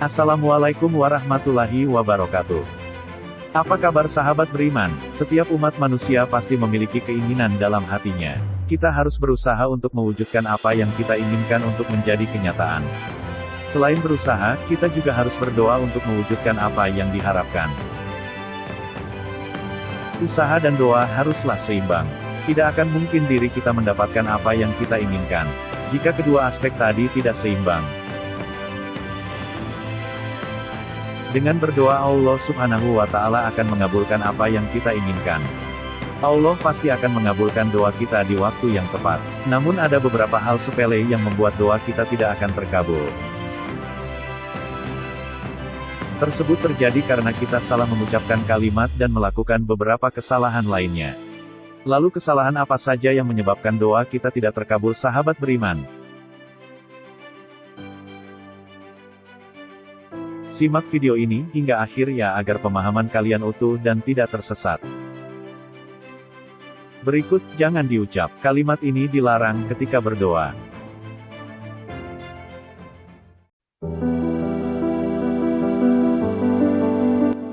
Assalamualaikum warahmatullahi wabarakatuh. Apa kabar sahabat beriman? Setiap umat manusia pasti memiliki keinginan dalam hatinya. Kita harus berusaha untuk mewujudkan apa yang kita inginkan untuk menjadi kenyataan. Selain berusaha, kita juga harus berdoa untuk mewujudkan apa yang diharapkan. Usaha dan doa haruslah seimbang. Tidak akan mungkin diri kita mendapatkan apa yang kita inginkan jika kedua aspek tadi tidak seimbang. Dengan berdoa, Allah Subhanahu wa Ta'ala akan mengabulkan apa yang kita inginkan. Allah pasti akan mengabulkan doa kita di waktu yang tepat. Namun ada beberapa hal sepele yang membuat doa kita tidak akan terkabul. Tersebut terjadi karena kita salah mengucapkan kalimat dan melakukan beberapa kesalahan lainnya. Lalu kesalahan apa saja yang menyebabkan doa kita tidak terkabul, sahabat beriman? Simak video ini hingga akhir ya agar pemahaman kalian utuh dan tidak tersesat. Berikut, jangan diucap. Kalimat ini dilarang ketika berdoa.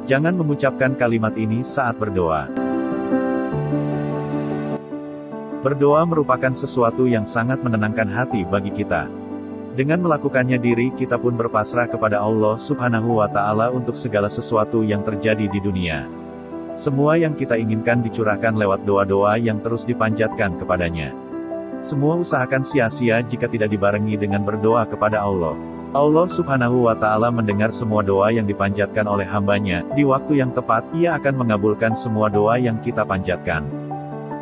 Jangan mengucapkan kalimat ini saat berdoa. Berdoa merupakan sesuatu yang sangat menenangkan hati bagi kita. Dengan melakukannya diri kita pun berpasrah kepada Allah Subhanahu wa Ta'ala untuk segala sesuatu yang terjadi di dunia. Semua yang kita inginkan dicurahkan lewat doa-doa yang terus dipanjatkan kepadanya. Semua usahakan sia-sia jika tidak dibarengi dengan berdoa kepada Allah. Allah Subhanahu wa Ta'ala mendengar semua doa yang dipanjatkan oleh hambanya. Di waktu yang tepat, Ia akan mengabulkan semua doa yang kita panjatkan.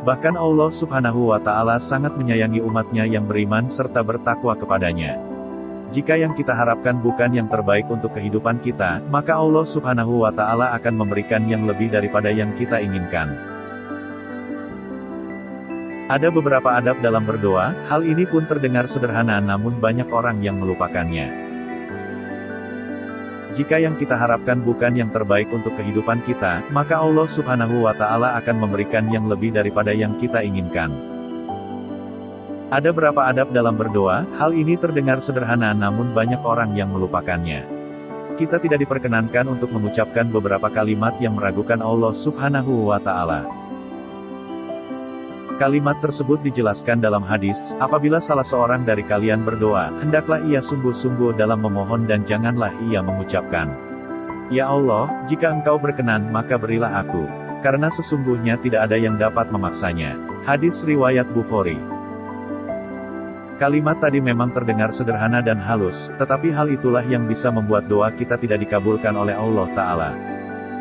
Bahkan Allah Subhanahu wa Ta'ala sangat menyayangi umatnya yang beriman serta bertakwa kepadanya. Jika yang kita harapkan bukan yang terbaik untuk kehidupan kita, maka Allah Subhanahu wa Ta'ala akan memberikan yang lebih daripada yang kita inginkan. Ada beberapa adab dalam berdoa, hal ini pun terdengar sederhana namun banyak orang yang melupakannya. Jika yang kita harapkan bukan yang terbaik untuk kehidupan kita, maka Allah Subhanahu wa Ta'ala akan memberikan yang lebih daripada yang kita inginkan. Ada berapa adab dalam berdoa, hal ini terdengar sederhana namun banyak orang yang melupakannya. Kita tidak diperkenankan untuk mengucapkan beberapa kalimat yang meragukan Allah Subhanahu wa Ta'ala. Kalimat tersebut dijelaskan dalam hadis, apabila salah seorang dari kalian berdoa, hendaklah ia sungguh-sungguh dalam memohon dan janganlah ia mengucapkan, "Ya Allah, jika Engkau berkenan maka berilah aku. Karena sesungguhnya tidak ada yang dapat memaksanya." Hadis riwayat Bukhari. Kalimat tadi memang terdengar sederhana dan halus, tetapi hal itulah yang bisa membuat doa kita tidak dikabulkan oleh Allah Ta'ala.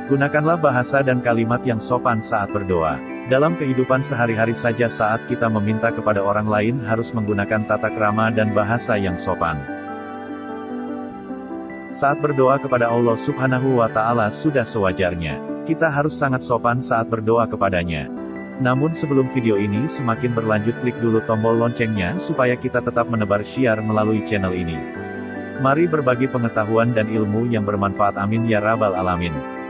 Gunakanlah bahasa dan kalimat yang sopan saat berdoa. Dalam kehidupan sehari-hari saja saat kita meminta kepada orang lain harus menggunakan tata krama dan bahasa yang sopan. Saat berdoa kepada Allah Subhanahu wa Ta'ala sudah sewajarnya. Kita harus sangat sopan saat berdoa kepadanya. Namun sebelum video ini semakin berlanjut, klik dulu tombol loncengnya supaya kita tetap menebar syiar melalui channel ini. Mari berbagi pengetahuan dan ilmu yang bermanfaat, amin ya rabbal alamin.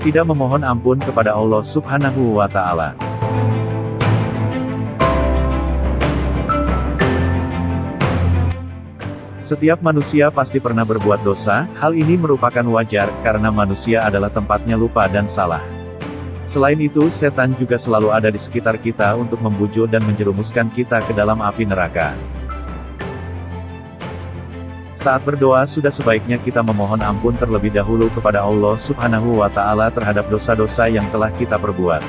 Tidak memohon ampun kepada Allah Subhanahu wa Ta'ala. Setiap manusia pasti pernah berbuat dosa, hal ini merupakan wajar, karena manusia adalah tempatnya lupa dan salah. Selain itu, setan juga selalu ada di sekitar kita untuk membujuk dan menjerumuskan kita ke dalam api neraka. Saat berdoa sudah sebaiknya kita memohon ampun terlebih dahulu kepada Allah Subhanahu wa Ta'ala terhadap dosa-dosa yang telah kita perbuat.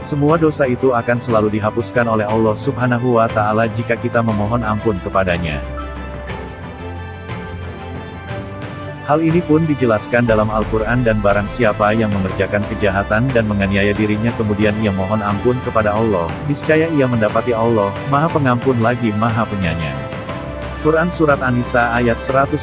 Semua dosa itu akan selalu dihapuskan oleh Allah Subhanahu wa Ta'ala jika kita memohon ampun kepadanya. Hal ini pun dijelaskan dalam Al-Quran, dan barang siapa yang mengerjakan kejahatan dan menganiaya dirinya kemudian ia mohon ampun kepada Allah, niscaya ia mendapati Allah, Maha Pengampun lagi Maha Penyayang. Quran Surat An-Nisa ayat 110.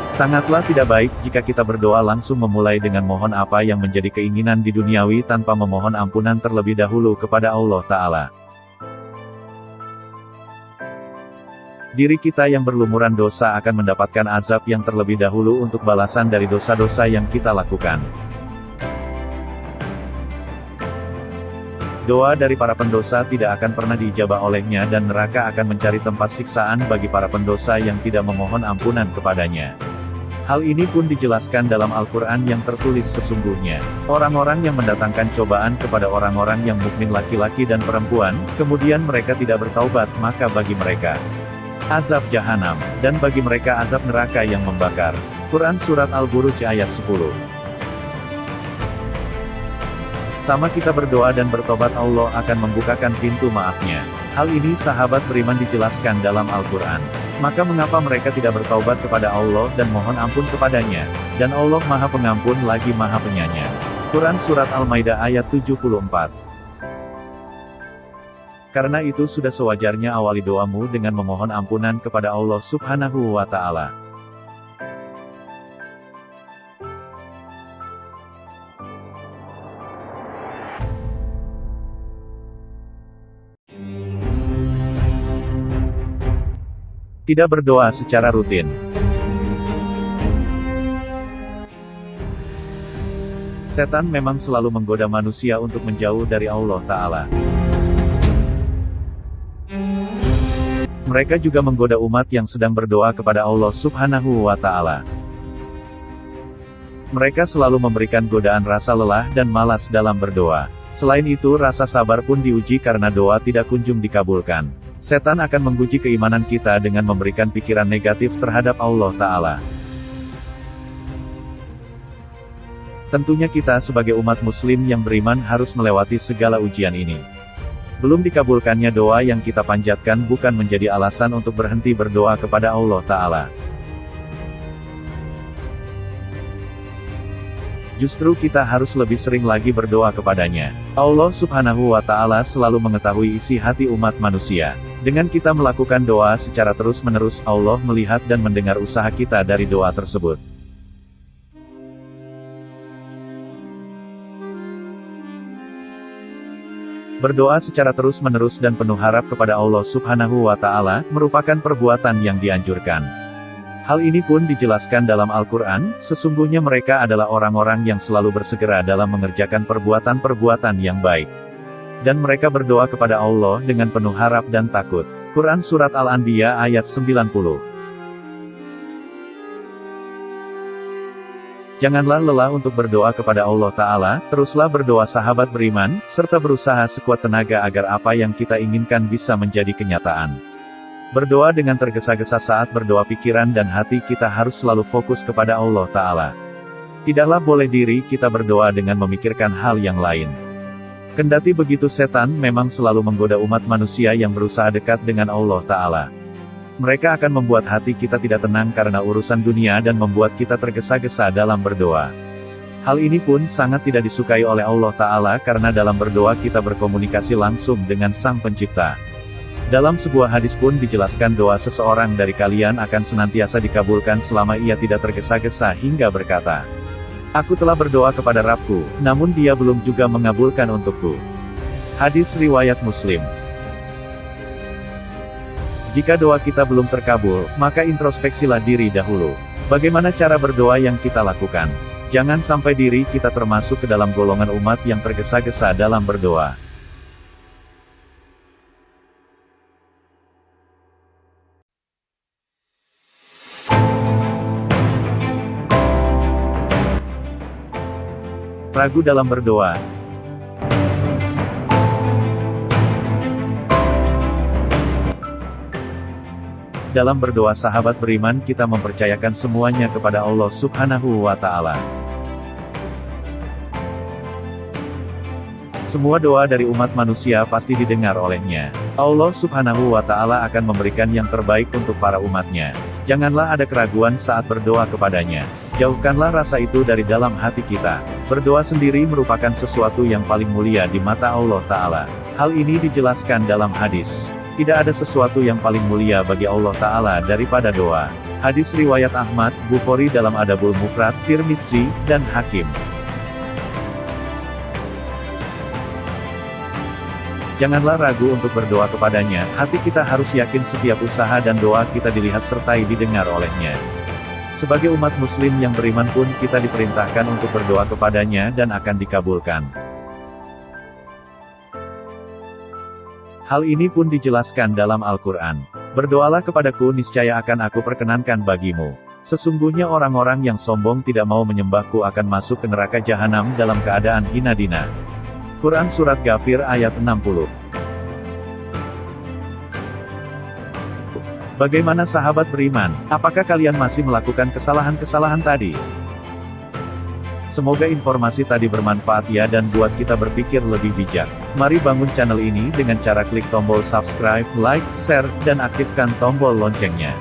Sangatlah tidak baik jika kita berdoa langsung memulai dengan mohon apa yang menjadi keinginan di duniawi tanpa memohon ampunan terlebih dahulu kepada Allah Ta'ala. Diri kita yang berlumuran dosa akan mendapatkan azab yang terlebih dahulu untuk balasan dari dosa-dosa yang kita lakukan. Doa dari para pendosa tidak akan pernah diijabah olehnya dan neraka akan mencari tempat siksaan bagi para pendosa yang tidak memohon ampunan kepadanya. Hal ini pun dijelaskan dalam Al-Quran yang tertulis sesungguhnya. Orang-orang yang mendatangkan cobaan kepada orang-orang yang mukmin laki-laki dan perempuan, kemudian mereka tidak bertaubat, maka bagi mereka azab jahanam, dan bagi mereka azab neraka yang membakar. Quran Surat Al-Buruj ayat 10. Sama kita berdoa dan bertobat, Allah akan membukakan pintu maafnya. Hal ini sahabat beriman dijelaskan dalam Al-Quran. Maka mengapa mereka tidak bertaubat kepada Allah dan mohon ampun kepadanya? Dan Allah Maha Pengampun lagi Maha Penyayang. Quran Surat Al-Maidah ayat 74. Karena itu sudah sewajarnya awali doamu dengan memohon ampunan kepada Allah Subhanahu wa Ta'ala. Tidak berdoa secara rutin. Setan memang selalu menggoda manusia untuk menjauh dari Allah Ta'ala. Mereka juga menggoda umat yang sedang berdoa kepada Allah Subhanahu wa Ta'ala. Mereka selalu memberikan godaan rasa lelah dan malas dalam berdoa. Selain itu, rasa sabar pun diuji karena doa tidak kunjung dikabulkan. Setan akan menguji keimanan kita dengan memberikan pikiran negatif terhadap Allah Ta'ala. Tentunya kita sebagai umat muslim yang beriman harus melewati segala ujian ini. Belum dikabulkannya doa yang kita panjatkan bukan menjadi alasan untuk berhenti berdoa kepada Allah Ta'ala. Justru kita harus lebih sering lagi berdoa kepadanya. Allah Subhanahu wa Ta'ala selalu mengetahui isi hati umat manusia. Dengan kita melakukan doa secara terus-menerus, Allah melihat dan mendengar usaha kita dari doa tersebut. Berdoa secara terus-menerus dan penuh harap kepada Allah Subhanahu wa Ta'ala merupakan perbuatan yang dianjurkan. Hal ini pun dijelaskan dalam Al-Quran, sesungguhnya mereka adalah orang-orang yang selalu bersegera dalam mengerjakan perbuatan-perbuatan yang baik. Dan mereka berdoa kepada Allah dengan penuh harap dan takut. Quran Surat Al-Anbiya ayat 90. Janganlah lelah untuk berdoa kepada Allah Ta'ala, teruslah berdoa sahabat beriman, serta berusaha sekuat tenaga agar apa yang kita inginkan bisa menjadi kenyataan. Berdoa dengan tergesa-gesa saat berdoa, pikiran dan hati kita harus selalu fokus kepada Allah Ta'ala. Tidaklah boleh diri kita berdoa dengan memikirkan hal yang lain. Kendati begitu, setan memang selalu menggoda umat manusia yang berusaha dekat dengan Allah Ta'ala. Mereka akan membuat hati kita tidak tenang karena urusan dunia dan membuat kita tergesa-gesa dalam berdoa. Hal ini pun sangat tidak disukai oleh Allah Ta'ala karena dalam berdoa kita berkomunikasi langsung dengan Sang Pencipta. Dalam sebuah hadis pun dijelaskan doa seseorang dari kalian akan senantiasa dikabulkan selama ia tidak tergesa-gesa hingga berkata, "Aku telah berdoa kepada Rabbku, namun dia belum juga mengabulkan untukku." Hadis riwayat Muslim. Jika doa kita belum terkabul, maka introspeksilah diri dahulu. Bagaimana cara berdoa yang kita lakukan? Jangan sampai diri kita termasuk ke dalam golongan umat yang tergesa-gesa dalam berdoa. Ragu dalam berdoa. Dalam berdoa sahabat beriman kita mempercayakan semuanya kepada Allah Subhanahu wa Ta'ala. Semua doa dari umat manusia pasti didengar olehnya. Allah Subhanahu wa Ta'ala akan memberikan yang terbaik untuk para umatnya. Janganlah ada keraguan saat berdoa kepadanya. Jauhkanlah rasa itu dari dalam hati kita. Berdoa sendiri merupakan sesuatu yang paling mulia di mata Allah Ta'ala. Hal ini dijelaskan dalam hadis. Tidak ada sesuatu yang paling mulia bagi Allah Ta'ala daripada doa. Hadis riwayat Ahmad, Bukhari dalam Adabul Mufrad, Tirmidzi, dan Hakim. Janganlah ragu untuk berdoa kepadanya, hati kita harus yakin setiap usaha dan doa kita dilihat sertai didengar olehnya. Sebagai umat muslim yang beriman pun kita diperintahkan untuk berdoa kepadanya dan akan dikabulkan. Hal ini pun dijelaskan dalam Al-Quran. Berdoalah kepadaku niscaya akan aku perkenankan bagimu. Sesungguhnya orang-orang yang sombong tidak mau menyembahku akan masuk ke neraka jahanam dalam keadaan hina dina. Quran Surat Ghafir ayat 60. Bagaimana sahabat beriman? Apakah kalian masih melakukan kesalahan-kesalahan tadi? Semoga informasi tadi bermanfaat ya dan buat kita berpikir lebih bijak. Mari bangun channel ini dengan cara klik tombol subscribe, like, share, dan aktifkan tombol loncengnya.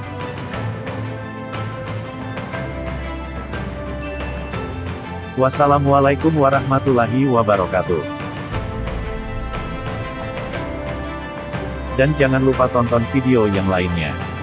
Wassalamualaikum warahmatullahi wabarakatuh. Dan jangan lupa tonton video yang lainnya.